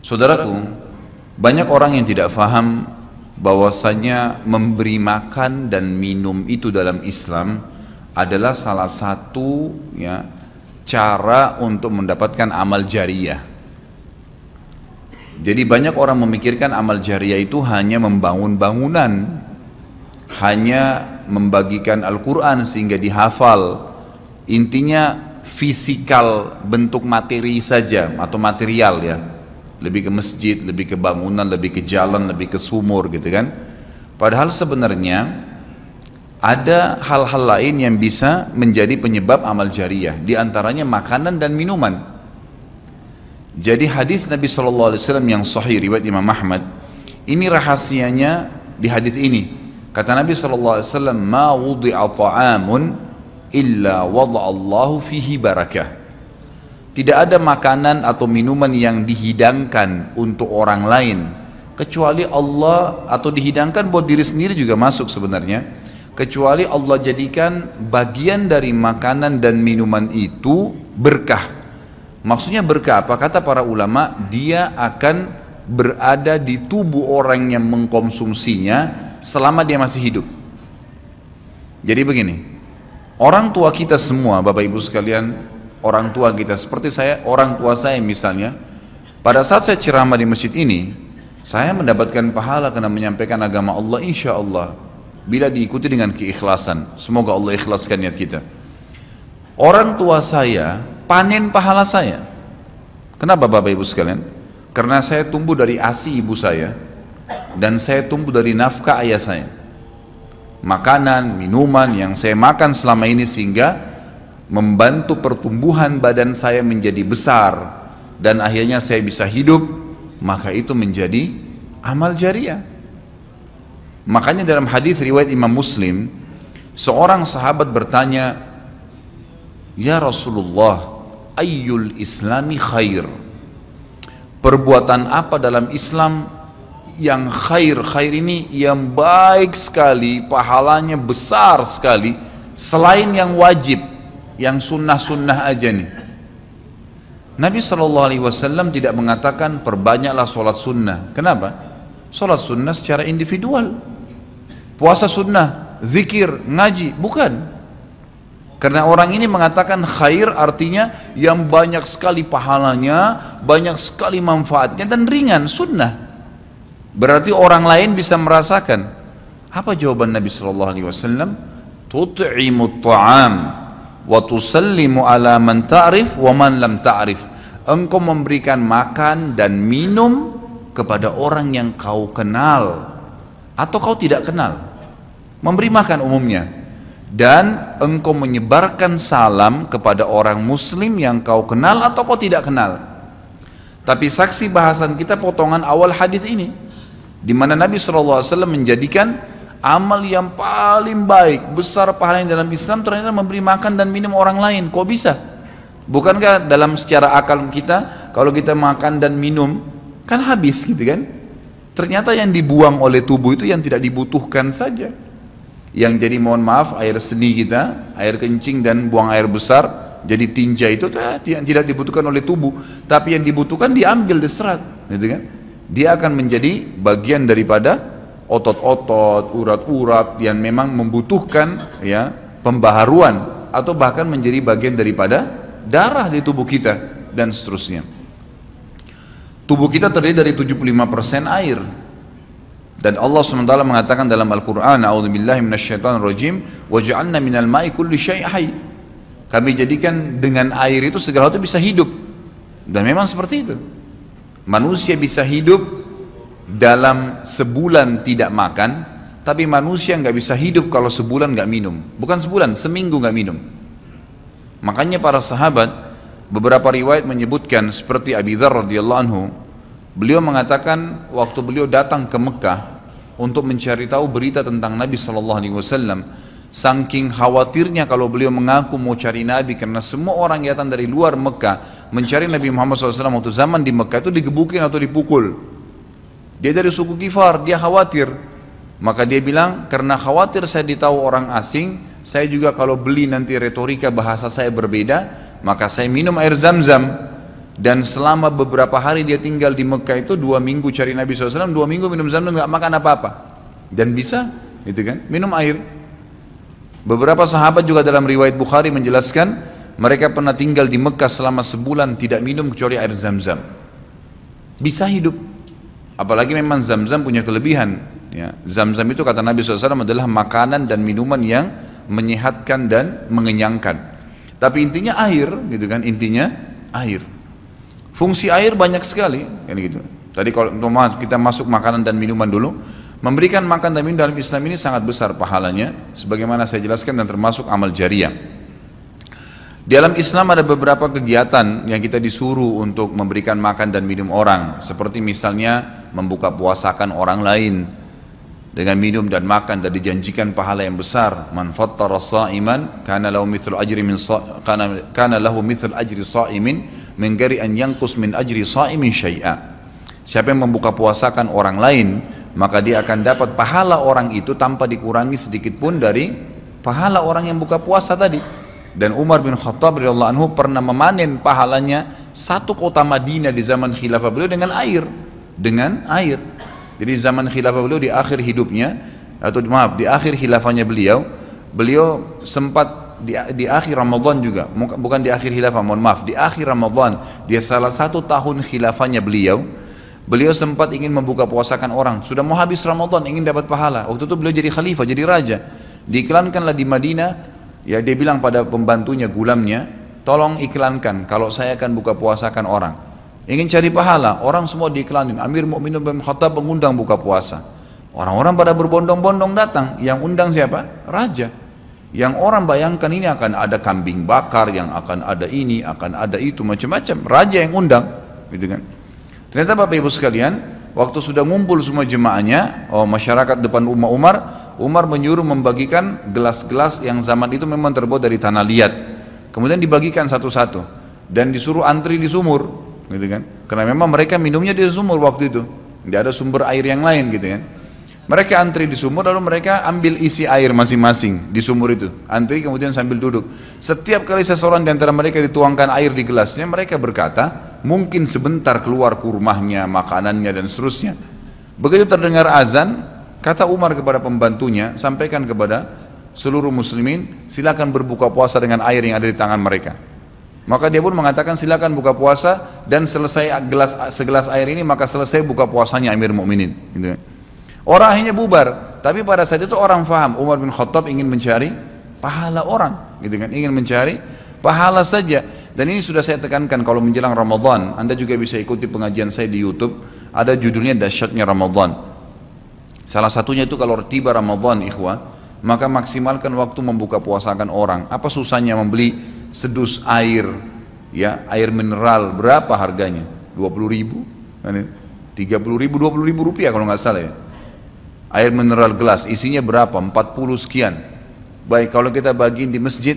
Saudaraku, banyak orang yang tidak faham bahwasanya memberi makan dan minum itu dalam Islam adalah salah satu cara untuk mendapatkan amal jariyah. Jadi banyak orang memikirkan amal jariyah itu hanya membangun bangunan, hanya membagikan Al-Quran sehingga dihafal. Intinya fisikal, bentuk materi saja atau material ya. Lebih ke masjid, lebih ke bangunan, lebih ke jalan, lebih ke sumur gitu kan. Padahal sebenarnya ada hal-hal lain yang bisa menjadi penyebab amal jariyah, di antaranya makanan dan minuman. Jadi hadis Nabi SAW yang sahih riwayat Imam Ahmad, ini rahasianya di hadis ini. Kata Nabi SAW, ma wudi'a ta'amun illa wada'allahu fihi barakah. Tidak ada makanan atau minuman yang dihidangkan untuk orang lain kecuali Allah, atau dihidangkan buat diri sendiri juga masuk sebenarnya, kecuali Allah jadikan bagian dari makanan dan minuman itu berkah. Maksudnya berkah apa? Kata para ulama, dia akan berada di tubuh orang yang mengkonsumsinya selama dia masih hidup. Jadi begini, orang tua kita semua, Bapak Ibu sekalian, orang tua kita seperti saya, orang tua saya misalnya, pada saat saya ceramah di masjid ini, saya mendapatkan pahala karena menyampaikan agama Allah, insya Allah, bila diikuti dengan keikhlasan. Semoga Allah ikhlaskan niat kita. Orang tua saya panen pahala saya. Kenapa Bapak Ibu sekalian? Karena saya tumbuh dari ASI ibu saya, dan saya tumbuh dari nafkah ayah saya. Makanan, minuman yang saya makan selama ini sehingga membantu pertumbuhan badan saya menjadi besar dan akhirnya saya bisa hidup, maka itu menjadi amal jariyah. Makanya dalam hadis riwayat Imam Muslim, seorang sahabat bertanya, ya Rasulullah, ayyul islami khair? Perbuatan apa dalam Islam yang khair? Khair ini yang baik sekali, pahalanya besar sekali, selain yang wajib, yang sunnah-sunnah aja nih. Nabi SAW tidak mengatakan perbanyaklah sholat sunnah. Kenapa? Sholat sunnah secara individual, puasa sunnah, zikir, ngaji, bukan. Karena orang ini mengatakan khair artinya yang banyak sekali pahalanya, banyak sekali manfaatnya dan ringan, sunnah. Berarti orang lain bisa merasakan. Apa jawaban Nabi SAW? Tut'imut ta'am wa tusallimu ala man ta'rif wa man lam ta'rif. Engkau memberikan makan dan minum kepada orang yang kau kenal atau kau tidak kenal, memberi makan umumnya, dan engkau menyebarkan salam kepada orang muslim yang kau kenal atau kau tidak kenal. Tapi saksi bahasan kita potongan awal hadis ini, di mana Nabi SAW menjadikan amal yang paling baik, besar pahalanya dalam Islam ternyata memberi makan dan minum orang lain. Kok bisa? Bukankah dalam secara akal kita, kalau kita makan dan minum kan habis gitu kan? Ternyata yang dibuang oleh tubuh itu yang tidak dibutuhkan saja. Yang jadi mohon maaf air seni kita, air kencing dan buang air besar, jadi tinja itu yang tidak dibutuhkan oleh tubuh, tapi yang dibutuhkan diambil, diserat, gitu kan? Dia akan menjadi bagian daripada otot-otot, urat-urat yang memang membutuhkan pembaharuan, atau bahkan menjadi bagian daripada darah di tubuh kita dan seterusnya. Tubuh kita terdiri dari 75% air, dan Allah SWT mengatakan dalam Al-Quran, a'udzubillahi minasyaitonirrajim, waja'alna minal ma'i kulli syai' hayy. Kami jadikan dengan air itu segala sesuatu bisa hidup, dan memang seperti itu. Manusia bisa hidup dalam sebulan tidak makan, tapi manusia nggak bisa hidup kalau sebulan nggak minum. Bukan sebulan, seminggu nggak minum. Makanya para sahabat, beberapa riwayat menyebutkan seperti Abi Dzar radhiyallahu anhu, beliau mengatakan waktu beliau datang ke Mekah untuk mencari tahu berita tentang Nabi SAW, saking khawatirnya kalau beliau mengaku mau cari Nabi, karena semua orang yang datang dari luar Mekah mencari Nabi Muhammad SAW waktu zaman di Mekah itu digebukin atau dipukul. Dia dari suku Kifar, dia khawatir. Maka dia bilang, karena khawatir saya ditahu orang asing, saya juga kalau beli nanti retorika bahasa saya berbeda, maka saya minum air Zam-Zam. Dan selama beberapa hari dia tinggal di Mekah itu 2 minggu cari Nabi SAW, 2 minggu minum Zam-Zam, nggak makan apa-apa. Dan bisa, gitu kan, minum air. Beberapa sahabat juga dalam riwayat Bukhari menjelaskan, mereka pernah tinggal di Mekah selama sebulan tidak minum kecuali air Zam-Zam. Bisa hidup. Apalagi memang Zam-Zam punya kelebihan. Ya. Zam-Zam itu kata Nabi SAW adalah makanan dan minuman yang menyehatkan dan mengenyangkan. Tapi intinya air, gitu kan? Intinya air. Fungsi air banyak sekali, kan gitu. Tadi kalau kita masuk makanan dan minuman dulu, memberikan makan dan minum dalam Islam ini sangat besar pahalanya, sebagaimana saya jelaskan dan termasuk amal jariah. Di dalam Islam ada beberapa kegiatan yang kita disuruh untuk memberikan makan dan minum orang, seperti misalnya membuka puasakan orang lain. Dengan minum dan makan dan dijanjikan pahala yang besar. Man fattara sha'iman kana lahu mithlu ajri sha'imin min ghairi an yanqus min ajri sha'imin syai'a. Siapa yang membuka puasakan orang lain, maka dia akan dapat pahala orang itu tanpa dikurangi sedikit pun dari pahala orang yang buka puasa tadi. Dan Umar bin Khattab radhiyallahu anhu pernah memanen pahalanya 1 kota Madinah di zaman khilafah beliau dengan air. Jadi zaman khilafah beliau di akhir hidupnya, atau maaf di akhir khilafahnya beliau sempat di akhir Ramadan juga, bukan di akhir khilafah, mohon maaf, di akhir Ramadan, dia salah satu tahun khilafahnya beliau sempat ingin membuka puasakan orang, sudah mau habis Ramadan, ingin dapat pahala. Waktu itu beliau jadi khalifah, jadi raja, diiklankanlah di Madinah, ya dia bilang pada pembantunya, gulamnya, tolong iklankan kalau saya akan buka puasakan orang. Ingin cari pahala, orang semua diiklanin. Amir Mu'minin bin Khattab mengundang buka puasa. Orang-orang pada berbondong-bondong datang. Yang undang siapa? Raja. Yang orang bayangkan ini akan ada kambing bakar, yang akan ada ini, akan ada itu, macam-macam. Raja yang undang, gitu kan. Ternyata Bapak Ibu sekalian, waktu sudah ngumpul semua jemaahnya, masyarakat depan rumah Umar menyuruh membagikan gelas-gelas yang zaman itu memang terbuat dari tanah liat. Kemudian dibagikan satu-satu dan disuruh antri di sumur. Gitu kan? Karena memang mereka minumnya di sumur waktu itu, tidak ada sumber air yang lain, gitu kan? Mereka antri di sumur, lalu mereka ambil isi air masing-masing di sumur itu, antri kemudian sambil duduk. Setiap kali seseorang di antara mereka dituangkan air di gelasnya, mereka berkata, mungkin sebentar keluar kurmahnya, makanannya dan seterusnya. Begitu terdengar azan, kata Umar kepada pembantunya, sampaikan kepada seluruh muslimin, silakan berbuka puasa dengan air yang ada di tangan mereka. Maka dia pun mengatakan silakan buka puasa, dan selesai segelas air ini maka selesai buka puasanya Amir Mu'minin, gitu. Orang akhirnya bubar, tapi pada saat itu orang faham Umar bin Khattab ingin mencari pahala orang, gitu kan, ingin mencari pahala saja. Dan ini sudah saya tekankan, kalau menjelang Ramadan Anda juga bisa ikuti pengajian saya di YouTube, ada judulnya Dahsyatnya Ramadan. Salah satunya itu kalau tiba Ramadan, ikhwah, maka maksimalkan waktu membuka puasakan orang. Apa susahnya membeli sedus air, ya, air mineral, berapa harganya? 20.000, 30.000, 20.000 rupiah kalau nggak salah ya. Air mineral gelas, isinya berapa? 40 sekian. Baik, kalau kita bagiin di masjid,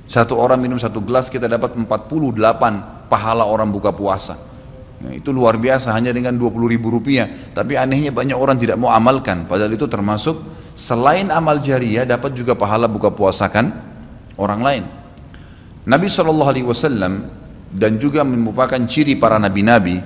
satu orang minum satu gelas, kita dapat 48 pahala orang buka puasa. Nah, itu luar biasa, hanya dengan 20.000 rupiah. Tapi anehnya banyak orang tidak mau amalkan, padahal itu termasuk selain amal jariah, dapat juga pahala buka puasakan orang lain. Nabi SAW dan juga merupakan ciri para nabi-nabi,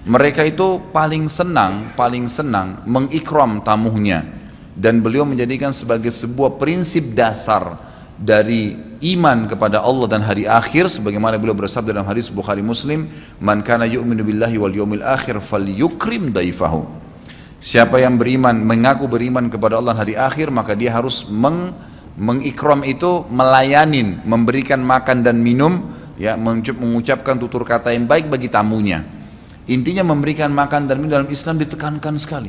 mereka itu paling senang mengikram tamunya, dan beliau menjadikan sebagai sebuah prinsip dasar dari iman kepada Allah dan hari akhir, sebagaimana beliau bersabda dalam hadis Bukhari Muslim, man kana yu'minu billahi wal yawmil akhir falyukrim daifahu. Siapa yang beriman, mengaku beriman kepada Allah dan hari akhir, maka dia harus mengikram itu, melayanin, memberikan makan dan minum, ya, mengucapkan tutur kata yang baik bagi tamunya. Intinya memberikan makan dan minum dalam Islam ditekankan sekali,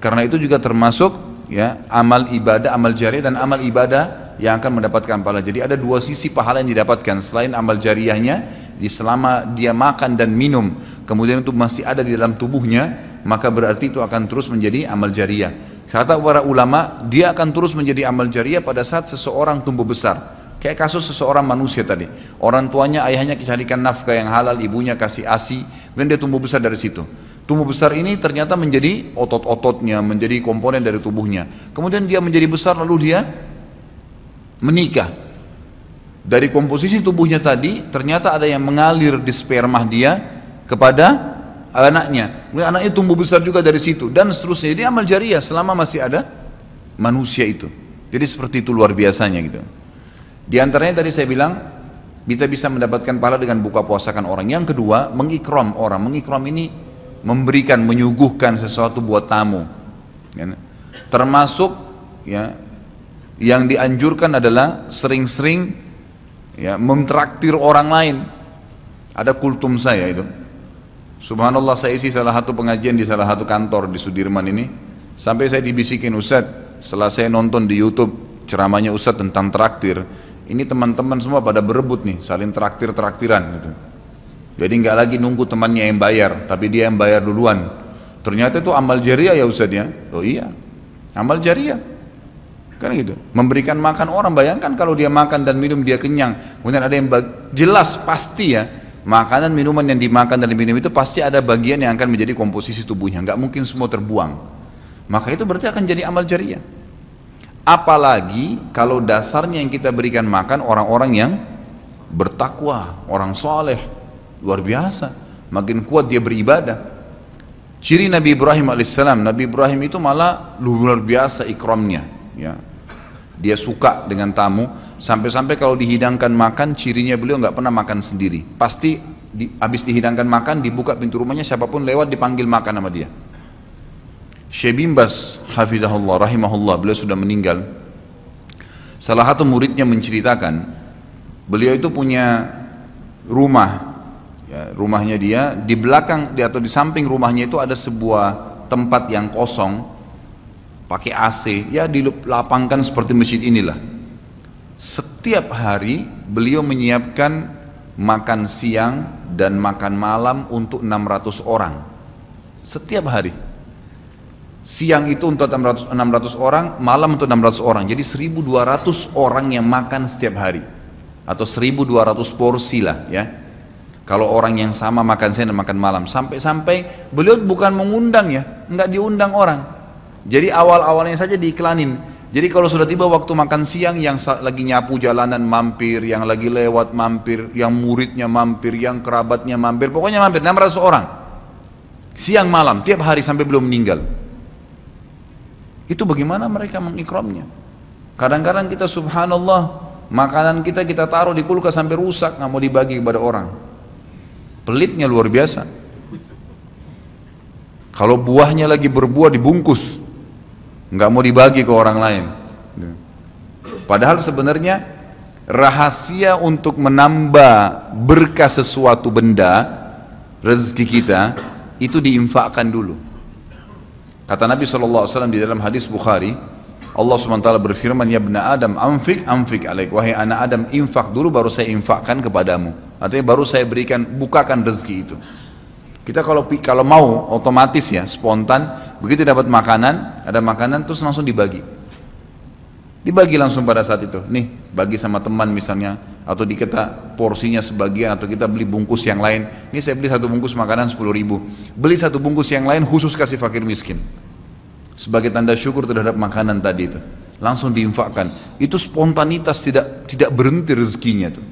karena itu juga termasuk, ya, amal ibadah, amal jariah dan amal ibadah yang akan mendapatkan pahala. Jadi ada dua sisi pahala yang didapatkan selain amal jariahnya, selama dia makan dan minum kemudian itu masih ada di dalam tubuhnya, maka berarti itu akan terus menjadi amal jariah. Kata para ulama, dia akan terus menjadi amal jariah pada saat seseorang tumbuh besar. Kayak kasus seseorang manusia tadi, orang tuanya, ayahnya carikan nafkah yang halal, ibunya kasih ASI, kemudian dia tumbuh besar dari situ. Tumbuh besar ini ternyata menjadi otot-ototnya, menjadi komponen dari tubuhnya. Kemudian dia menjadi besar, lalu dia menikah. Dari komposisi tubuhnya tadi, ternyata ada yang mengalir di sperma dia kepada anaknya. Kemudian anaknya tumbuh besar juga dari situ, dan seterusnya. Jadi amal jariah selama masih ada manusia itu. Jadi seperti itu luar biasanya gitu. Di antaranya tadi saya bilang, kita bisa mendapatkan pahala dengan buka puasakan orang. Yang kedua, mengikram orang. Mengikram ini memberikan, menyuguhkan sesuatu buat tamu. Ya. Termasuk ya, yang dianjurkan adalah sering-sering ya, mentraktir orang lain. Ada kultum saya itu. Subhanallah, saya isi salah satu pengajian di salah satu kantor di Sudirman ini. Sampai saya dibisikin, Ustadz, setelah saya nonton di YouTube ceramahnya Ustadz tentang traktir, ini teman-teman semua pada berebut nih, saling traktir-traktiran gitu. Jadi nggak lagi nunggu temannya yang bayar, tapi dia yang bayar duluan. Ternyata itu amal jariah ya Ustadz ya. Oh iya, amal jariah. Kan gitu. Memberikan makan orang, bayangkan kalau dia makan dan minum dia kenyang, kemudian ada yang jelas pasti ya, makanan minuman yang dimakan dan diminum itu pasti ada bagian yang akan menjadi komposisi tubuhnya, nggak mungkin semua terbuang. Maka itu berarti akan jadi amal jariah. Apalagi kalau dasarnya yang kita berikan makan orang-orang yang bertakwa, orang soleh, luar biasa, makin kuat dia beribadah. Ciri Nabi Ibrahim alaihissalam, Nabi Ibrahim itu malah luar biasa ikramnya, ya. Dia suka dengan tamu, sampai-sampai kalau dihidangkan makan, cirinya beliau nggak pernah makan sendiri. Pasti habis dihidangkan makan, dibuka pintu rumahnya, siapapun lewat dipanggil makan sama dia. Syekh bin Baz hafizahullah rahimahullah, beliau sudah meninggal. Salah satu muridnya menceritakan, beliau itu punya rumah, ya, rumahnya dia di belakang atau di samping rumahnya itu ada sebuah tempat yang kosong, pakai AC, ya dilapangkan seperti masjid inilah. Setiap hari beliau menyiapkan makan siang dan makan malam untuk 600 orang. Setiap hari. Siang itu untuk 600 orang, malam untuk 600 orang. Jadi 1200 orang yang makan setiap hari. Atau 1200 porsi lah ya. Kalau orang yang sama makan siang dan makan malam. Sampai-sampai beliau bukan mengundang ya, enggak diundang orang. Jadi awal-awalnya saja diiklanin. Jadi kalau sudah tiba waktu makan siang, yang lagi nyapu jalanan mampir, yang lagi lewat mampir, yang muridnya mampir, yang kerabatnya mampir, pokoknya mampir 600 orang. Siang malam, tiap hari sampai belum meninggal. Itu bagaimana mereka mengikramnya. Kadang-kadang kita subhanallah, makanan kita taruh di kulkas sampai rusak, nggak mau dibagi kepada orang. Pelitnya luar biasa. Kalau buahnya lagi berbuah dibungkus, nggak mau dibagi ke orang lain. Padahal sebenarnya rahasia untuk menambah berkah sesuatu benda, rezeki kita, itu diinfakkan dulu. Kata Nabi SAW di dalam hadis Bukhari, Allah SWT berfirman, ya ibna Adam, anfik alaik, wahai anak Adam, infak dulu baru saya infakkan kepadamu. Artinya baru saya berikan, bukakan rezeki itu. Kita kalau mau otomatis ya, spontan, begitu dapat makanan, ada makanan terus langsung dibagi. Dibagi langsung pada saat itu. Nih, bagi sama teman misalnya, atau kita porsinya sebagian, atau kita beli bungkus yang lain. Ini saya beli satu bungkus makanan 10.000. Beli satu bungkus yang lain khusus kasih fakir miskin. Sebagai tanda syukur terhadap makanan tadi itu. Langsung diinfakkan. Itu spontanitas, tidak berhenti rezekinya tuh.